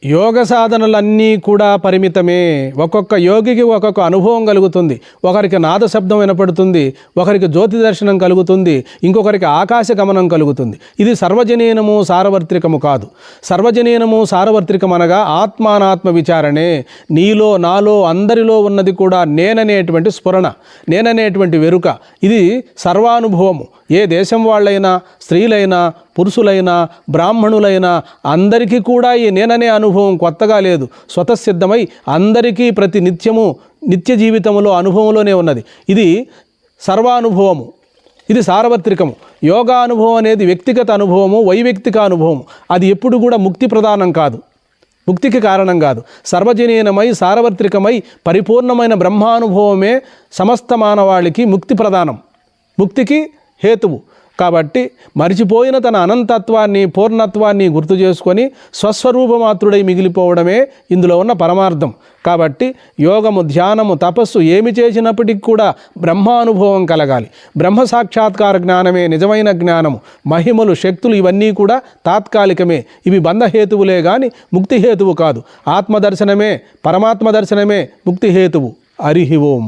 యోగ సాధనలన్నీ కూడా పరిమితమే. ఒక్కొక్క యోగికి ఒక్కొక్క అనుభవం కలుగుతుంది. ఒకరికి నాద శబ్దం వినపడుతుంది, ఒకరికి జ్యోతి దర్శనం కలుగుతుంది, ఇంకొకరికి ఆకాశ గమనం కలుగుతుంది. ఇది సర్వజనీనము సార్వత్రికము కాదు. సర్వజనీనము సార్వత్రికం అనగా ఆత్మానాత్మ విచారణే. నీలో నాలో అందరిలో ఉన్నది కూడా నేననేటువంటి స్ఫురణ, నేననేటువంటి వెరుక. ఇది సర్వానుభవము. ఏ దేశం వాళ్ళైనా, స్త్రీలైనా, పురుషులైనా, బ్రాహ్మణులైనా అందరికీ కూడా ఈ నేననే అనుభవం కొత్తగా లేదు. స్వతసిద్ధమై అందరికీ ప్రతి నిత్యము నిత్య జీవితంలో అనుభవంలోనే ఉన్నది. ఇది సర్వానుభవము, ఇది సార్వత్రికము. యోగా అనుభవం అనేది వ్యక్తిగత అనుభవము, వైయక్తిక అనుభవము. అది ఎప్పుడు కూడా ముక్తి ప్రధానం కాదు, ముక్తికి కారణం కాదు. సర్వజనీనమై సార్వత్రికమై పరిపూర్ణమైన బ్రహ్మానుభవమే సమస్త మానవాళికి ముక్తి ప్రధానం, ముక్తికి హేతువు. కాబట్టి మరిచిపోయిన తన అనంతత్వాన్ని, పూర్ణత్వాన్ని గుర్తు చేసుకొని స్వస్వరూపమాత్రుడై మిగిలిపోవడమే ఇందులో ఉన్న పరమార్థం. కాబట్టి యోగము, ధ్యానము, తపస్సు ఏమి చేసినప్పటికీ కూడా బ్రహ్మానుభవం కలగాలి. బ్రహ్మ సాక్షాత్కార జ్ఞానమే నిజమైన జ్ఞానము. మహిమలు, శక్తులు ఇవన్నీ కూడా తాత్కాలికమే. ఇవి బంధహేతువులే కానీ ముక్తి హేతువు కాదు. ఆత్మదర్శనమే, పరమాత్మ దర్శనమే ముక్తి హేతువు. హరి ఓం.